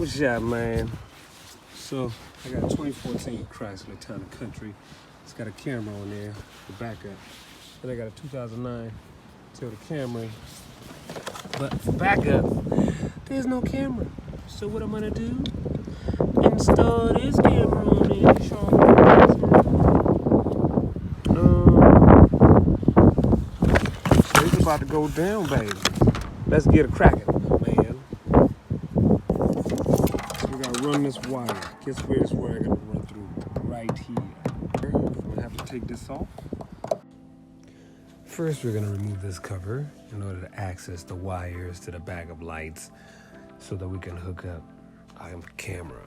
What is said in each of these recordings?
What's up, man? So I got a 2014 Chrysler Town & Country. It's got a Camry on there, the backup. Then I got a 2009 Toyota Camry. But for backup, there's no camera. So what I'm gonna do? Install this camera on there. So it's about to go down, baby. Let's get it cracking, man. We gotta run this wire. Guess where this wire gonna run through? Right here. I'm gonna have to take this off. First, we're gonna remove this cover in order to access the wires to the backup lights so that we can hook up our camera.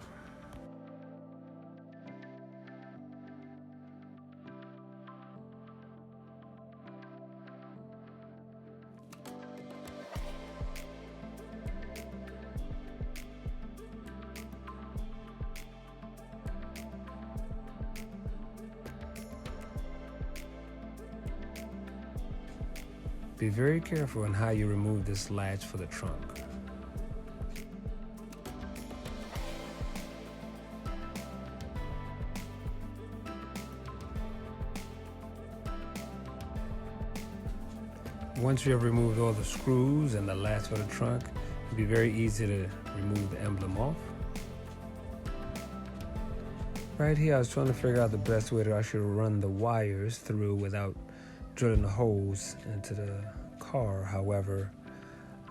Be very careful in how you remove this latch for the trunk. Once you have removed all the screws and the latch for the trunk, it'll be very easy to remove the emblem off. Right here, I was trying to figure out the best way to actually run the wires through without drilling the holes into the car. However,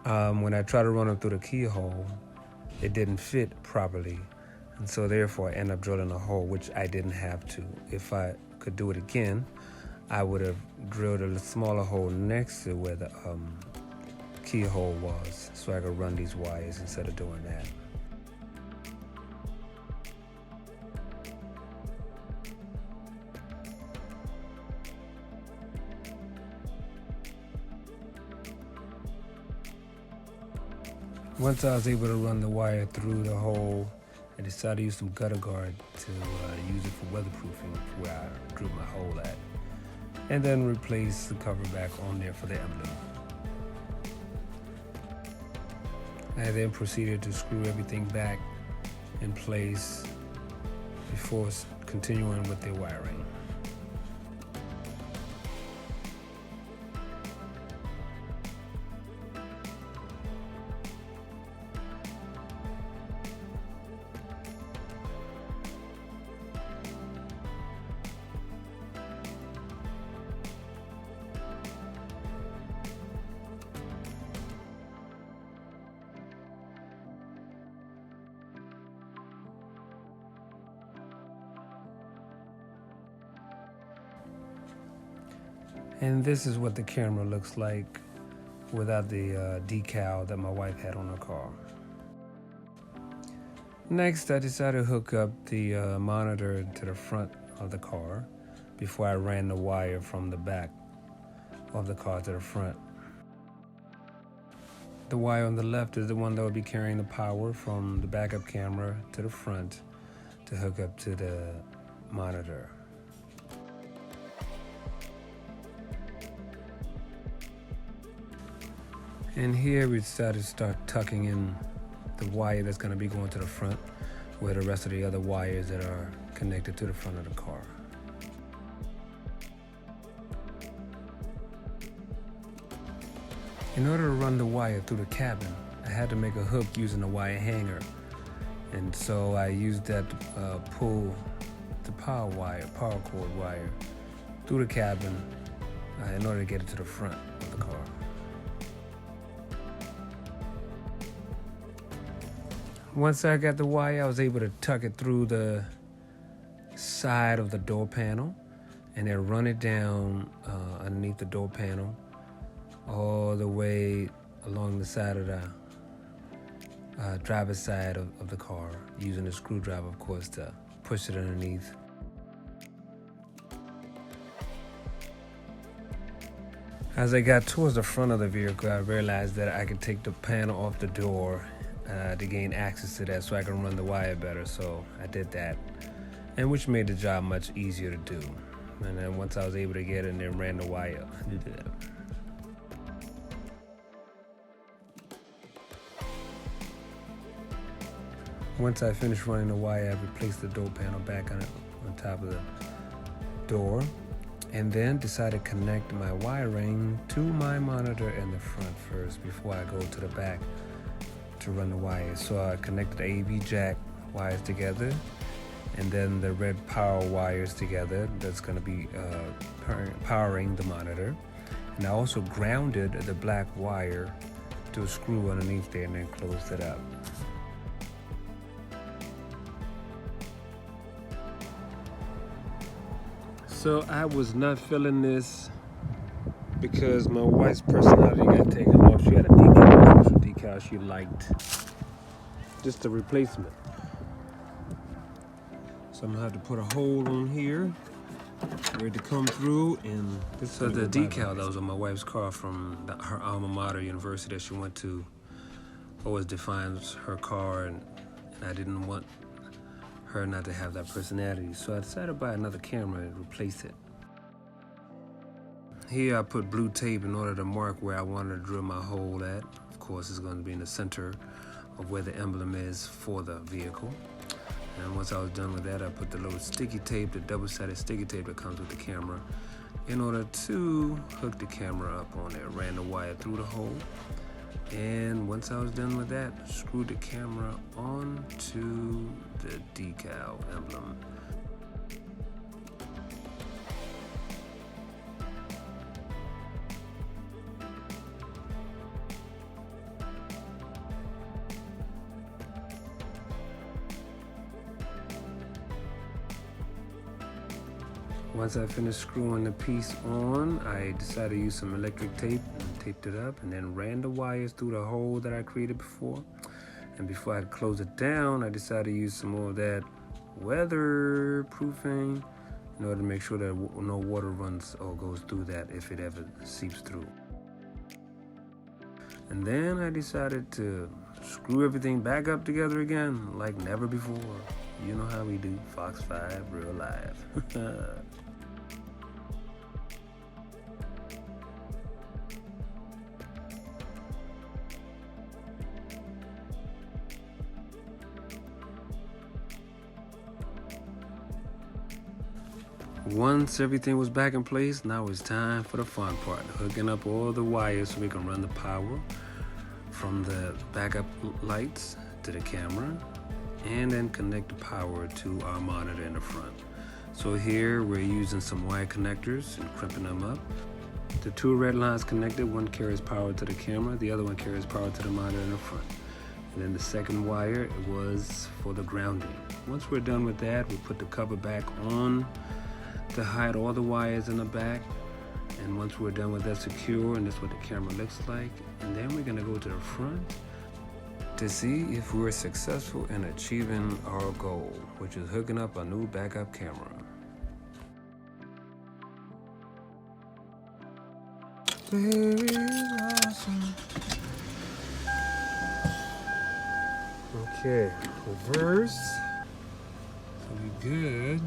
when I tried to run them through the keyhole, it didn't fit properly, and so therefore I ended up drilling a hole, which I didn't have to. If I could do it again, I would have drilled a smaller hole next to where the keyhole was, so I could run these wires instead of doing that. Once I was able to run the wire through the hole, I decided to use some gutter guard to use it for weatherproofing where I drilled my hole at, and then replace the cover back on there for the emblem. I then proceeded to screw everything back in place before continuing with the wiring. And this is what the camera looks like without the decal that my wife had on her car. Next, I decided to hook up the monitor to the front of the car before I ran the wire from the back of the car to the front. The wire on the left is the one that will be carrying the power from the backup camera to the front to hook up to the monitor. And here we decided to start tucking in the wire that's going to be going to the front with the rest of the other wires that are connected to the front of the car. In order to run the wire through the cabin, I had to make a hook using a wire hanger. And so I used that to pull the power cord wire through the cabin in order to get it to the front of the car. Once I got the wire, I was able to tuck it through the side of the door panel and then run it down underneath the door panel all the way along the side of the driver's side of the car, using a screwdriver, of course, to push it underneath. As I got towards the front of the vehicle, I realized that I could take the panel off the door to gain access to that so I can run the wire better. So I did that, and which made the job much easier to do. And then once I was able to get it and then ran the wire, I did that. Once I finished running the wire, I replaced the door panel back on top of the door, and then decided to connect my wiring to my monitor in the front first before I go to the back to run the wires. So I connected the AV jack wires together, and then the red power wires together. That's going to be powering the monitor. And I also grounded the black wire to a screw underneath there and then closed it up. So I was not feeling this because my wife's personality got taken off. She had a decal she liked. Just a replacement. So I'm gonna have to put a hole on here, ready to come through, and this is the decal that was on my wife's car from her alma mater, university that she went to. Always defines her car, and I didn't want her not to have that personality. So I decided to buy another camera and replace it. Here I put blue tape in order to mark where I wanted to drill my hole at. Of course, it's going to be in the center of where the emblem is for the vehicle. And once I was done with that, I put the little sticky tape, the double-sided sticky tape that comes with the camera, in order to hook the camera up on there. Ran the wire through the hole, and once I was done with that, screwed the camera onto the decal emblem. Once I finished screwing the piece on, I decided to use some electric tape and taped it up, and then ran the wires through the hole that I created before. And before I close it down, I decided to use some more of that weatherproofing in order to make sure that no water runs or goes through that if it ever seeps through. And then I decided to screw everything back up together again like never before. You know how we do, Fox 5 real live. Once everything was back in place, now it's time for the fun part, hooking up all the wires so we can run the power from the backup lights to the camera, and then connect the power to our monitor in the front. So here we're using some wire connectors and crimping them up. The two red lines connected, one carries power to the camera, the other one carries power to the monitor in the front. And then the second wire was for the grounding. Once we're done with that, we put the cover back on to hide all the wires in the back. And once we're done with that secure, and that's what the camera looks like, and then we're gonna go to the front to see if we're successful in achieving our goal, which is hooking up a new backup camera. Very awesome. Okay, reverse. So we good.